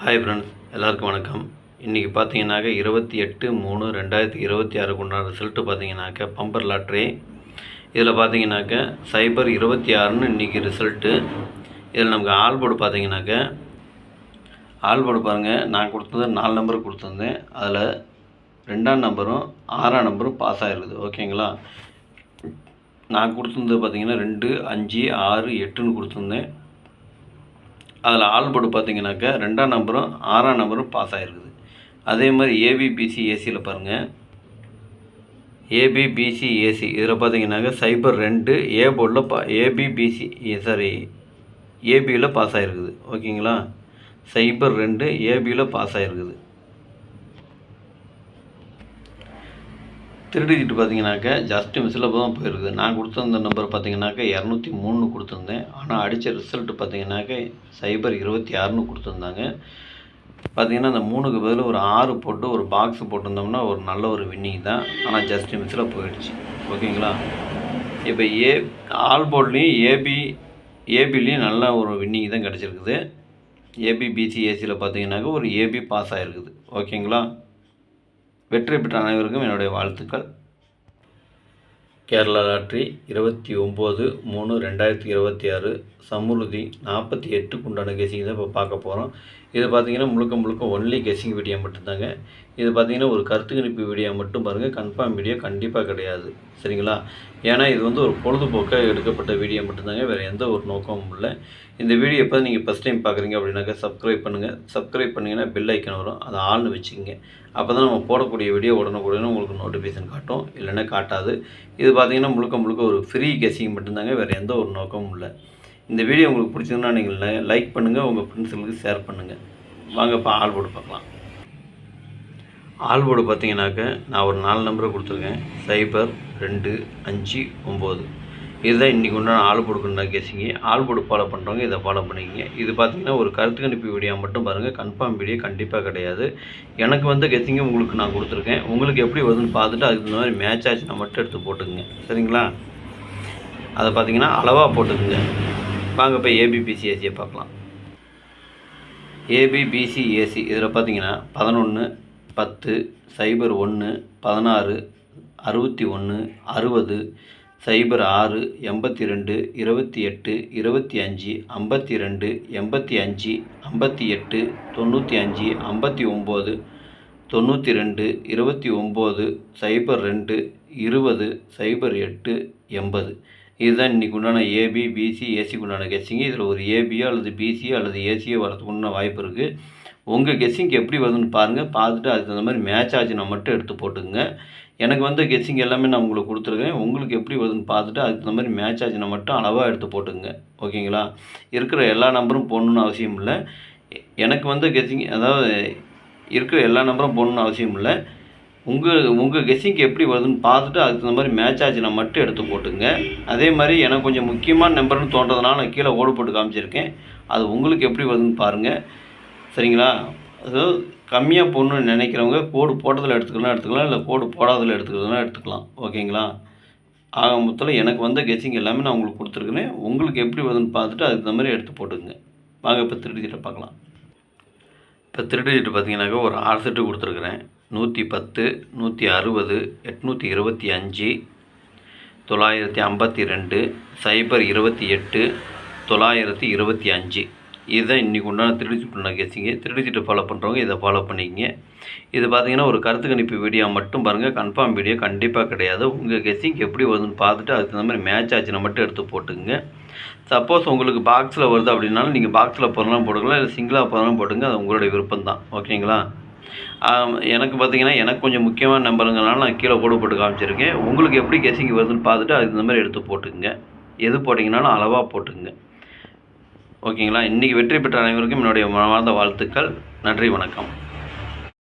Hi friends, எல்லாருக்கும் வணக்கம். இன்றைக்கி பார்த்தீங்கன்னாக்க 28/3/2026 உண்டான ரிசல்ட்டு பார்த்தீங்கன்னாக்க பம்பர் லாட்ரி. இதில் பார்த்தீங்கன்னாக்க சைபர் 26ன்னு இன்றைக்கி ரிசல்ட்டு. இதில் நமக்கு ஆல் போர்டு பார்த்தீங்கன்னாக்க ஆல் போர்டு பாருங்கள், நான் கொடுத்தது 4 நம்பர் கொடுத்துருந்தேன். அதில் 2ஆம் நம்பரும் 6ஆம் நம்பரும் பாஸ் ஆகிருக்குது. ஓகேங்களா? நான் கொடுத்துருந்தது பார்த்தீங்கன்னா 2, 5, 6, 8ன்னு கொடுத்துருந்தேன். அதில் ஆல் போர்டு பார்த்தீங்கன்னாக்கா 2ஆம் நம்பரும் 6ஆம் நம்பரும் பாஸ் ஆகிருக்குது. அதே மாதிரி ஏபிபிசிஏசியில் பாருங்கள், ஏபிபிசிஏசி இதில் பார்த்தீங்கன்னாக்கா சைபர் 2 ஏ போர்டில் ஏபியில் பாஸ் ஆகிருக்குது. ஓகேங்களா? சைபர் 2 ஏபியில் பாஸ் ஆகிருக்குது. திருடிக்கிட்டு பார்த்தீங்கன்னாக்கா ஜஸ்ட் மிஸ்ஸில் தான் போயிருக்குது. நான் கொடுத்துருந்த நம்பர் பார்த்தீங்கன்னாக்கா 203 கொடுத்துருந்தேன். ஆனால் அடித்த ரிசல்ட்டு பார்த்தீங்கன்னாக்கா சைபர் 26ன்னு கொடுத்துருந்தாங்க. பார்த்தீங்கன்னா அந்த 3க்கு பதில் ஒரு 6 போட்டு ஒரு பாக்ஸ் போட்டிருந்தோம்னா ஒரு நல்ல ஒரு வின்னிங் தான். ஆனால் ஜஸ்ட் மிஸ்ஸில் போயிடுச்சு. ஓகேங்களா? இப்போ ஆல் போர்ட்லேயும் ஏபிலையும் நல்ல ஒரு வின்னிங் தான் கிடச்சிருக்குது. ஏபிபிசிஏசியில் பார்த்தீங்கன்னாக்கா ஒரு ஏபி பாஸ் ஆகிருக்குது. ஓகேங்களா? வெற்றி பெற்ற அனைவருக்கும் என்னுடைய வாழ்த்துக்கள். கேரளா லாட்ரி 29/3/2026 சமுருதி 48க்கு உண்டான கெஸிங் தான் இப்போ பார்க்க போகிறோம். இது பார்த்திங்கன்னா முழுக்க ஒன்லி கெஸிங் வீடியோ மட்டும்தாங்க. இது பார்த்திங்கன்னா ஒரு கருத்து கணிப்பு வீடியோ மட்டும் பாருங்கள், கன்ஃபார்ம் வீடியோ கண்டிப்பாக கிடையாது. சரிங்களா? ஏன்னா இது வந்து ஒரு பொழுதுபோக்காக எடுக்கப்பட்ட வீடியோ மட்டும்தாங்க, வேறு எந்த ஒரு நோக்கமும் இல்லை. இந்த வீடியோ எப்போ நீங்கள் ஃபஸ்ட் டைம் பார்க்குறீங்க அப்படின்னாக்கா சப்ஸ்கிரைப் பண்ணுங்கள். சப்ஸ்கிரைப் பண்ணிங்கன்னா பெல் ஐக்கன் வரும், அதை ஆள்னு வச்சுக்கோங்க. அப்போ தான் நம்ம போடக்கூடிய வீடியோ உடனுக்குடனே உங்களுக்கு நோட்டிஃபிகேஷன் காட்டும், இல்லைன்னா காட்டாது. இது பார்த்திங்கன்னா முழுக்க ஒரு ஃப்ரீ கெஸிங் மட்டும்தாங்க, வேறு எந்த ஒரு நோக்கமும் இல்லை. இந்த வீடியோ உங்களுக்கு பிடிச்சிருந்தா நீங்கள் லைக் பண்ணுங்கள், உங்கள் ஃப்ரெண்ட்ஸுங்களுக்கு ஷேர் பண்ணுங்கள். வாங்க இப்போ ஆல் போர்டு பார்க்கலாம். ஆல் போர்டு பார்த்தீங்கன்னாக்க நான் ஒரு 4 நம்பரை கொடுத்துருக்கேன். சைபர் 2, 5, 9. இதுதான் இன்றைக்கி உண்டான ஆல் போர்டுக்குண்டான கெஸிங்கு. ஆல் போர்டு ஃபாலோ பண்ணுறவங்க இதை ஃபாலோ பண்ணிக்கங்க. இது பார்த்திங்கன்னா ஒரு கருத்து கணிப்பு வீடியோ மட்டும் பாருங்கள், கன்ஃபார்ம் வீடியோ கண்டிப்பாக கிடையாது. எனக்கு வந்து கெஸிங்கு உங்களுக்கு நான் கொடுத்துருக்கேன். உங்களுக்கு எப்படி வருதுன்னு பார்த்துட்டு அதுக்கு இந்த மாதிரி மேட்ச் ஆச்சுன்னா மட்டும் எடுத்து போட்டுக்குங்க. சரிங்களா? அதை பார்த்திங்கன்னா அளவாக போட்டுக்குங்க. வாங்க இப்போ ஏபிபிசிஏசியை பார்க்கலாம். ஏபிபிசிஏசி இதில் பார்த்தீங்கன்னா 11, 10, 01, 16, 61, 60, 06, 82, 28, 25, 52, 85, 58, 95, 59, 92, 29, 02, 20, 08, 80. இதுதான் இன்றைக்கி உண்டான ஏபிபிசிஏசிக்கு உண்டான கெஸ்ஸிங்கு. இதில் ஒரு ஏபியோ அல்லது பிசியோ அல்லது ஏசியோ வரதுக்கு உண்டான வாய்ப்பு இருக்குது. உங்கள் கெஸ்ஸிங் எப்படி வருதுன்னு பாருங்கள். பார்த்துட்டு அதுக்கு தகுந்த மாதிரி மேட்ச் ஆச்சுன்னா மட்டும் எடுத்து போட்டுக்குங்க. எனக்கு வந்து கெஸ்ஸிங் எல்லாமே நான் உங்களுக்கு கொடுத்துருக்கேன். உங்களுக்கு எப்படி வருதுன்னு பார்த்துட்டு அதுக்கு தகுந்த மாதிரி மேட்ச் ஆச்சுன்னா மட்டும் அளவாக எடுத்து போட்டுக்குங்க. ஓகேங்களா? இருக்கிற எல்லா நம்பரும் போடணுன்னு அவசியம் இல்லை. எனக்கு வந்து கெஸ்ஸிங் அதாவது இருக்கிற எல்லா நம்பரும் போடணுன்னு அவசியம் இல்லை. உங்கள் கெஸ்ஸிங்க்கு எப்படி வருதுன்னு பார்த்துட்டு அதுக்கு தகுந்த மாதிரி மேட்ச் ஆச்சுன்னா மட்டும் எடுத்து போட்டுங்க. அதே மாதிரி எனக்கு கொஞ்சம் முக்கியமான நம்பர்னு தோன்றதுனால நான் கீழே ஓடு போட்டு காமிச்சிருக்கேன். அது உங்களுக்கு எப்படி வருதுன்னு பாருங்கள். சரிங்களா? அதாவது கம்மியாக போடணுன்னு நினைக்கிறவங்க கோடு போட்டதில் எடுத்துக்கலாம், இல்லை கோடு போடாததில் எடுத்துக்கலாம். ஓகேங்களா? ஆக மொத்தத்தில் எனக்கு வந்த கெஸ்ஸிங் எல்லாமே நான் உங்களுக்கு கொடுத்துருக்குறேன். உங்களுக்கு எப்படி வருதுன்னு பார்த்துட்டு அதுக்கு தகுந்த மாதிரி எடுத்து போட்டுக்குங்க. வாங்க இப்போ 3 டிஜிட்டை பார்க்கலாம். இப்போ 3 டிஜிட் பார்த்தீங்கன்னாக்கா ஒரு 6 செட்டு கொடுத்துருக்குறேன். 110, 160, 825, 952, 028, 925. இதுதான் இன்றைக்கி உண்டான 3 டிஜிட் உண்டான கெஸ்ஸிங்கு. 3 டிஜிட்டை ஃபாலோ பண்ணுறவங்க இதை ஃபாலோ பண்ணிக்கங்க. இது பார்த்திங்கன்னா ஒரு கருத்து கணிப்பு வீடியோ மட்டும் பாருங்கள், கன்ஃபார்ம் வீடியோ கண்டிப்பாக கிடையாது. உங்கள் கெஸ்ஸிங் எப்படி வருதுன்னு பார்த்துட்டு அதுக்கு தகுந்த மாதிரி மேட்ச் ஆச்சுன்னா மட்டும் எடுத்து போட்டுங்க. சப்போஸ் உங்களுக்கு பாக்ஸில் வருது அப்படின்னாலும் நீங்கள் பாக்ஸில் போகிறலாம் போட்டுக்கலாம், இல்லை சிங்கிளாக போகிறலாம் போட்டுங்க. அது உங்களுடைய விருப்பம் தான். ஓகேங்களா? எனக்கு பார்த்திங்கன்னா எனக்கு கொஞ்சம் முக்கியமான நம்பருங்கனால நான் கீழே கோடு போட்டு காமிச்சிருக்கேன். உங்களுக்கு எப்படி கெஸ்ஸிங் வருதுன்னு பார்த்துட்டு அதுக்கு இந்த மாதிரி எடுத்து போட்டுக்குங்க. எது போட்டிங்கனாலும் அளவாக போட்டுக்குங்க. ஓகேங்களா? இன்றைக்கி வெற்றி பெற்ற அனைவருக்கும் என்னுடைய மனமார்ந்த வாழ்த்துக்கள். நன்றி, வணக்கம்.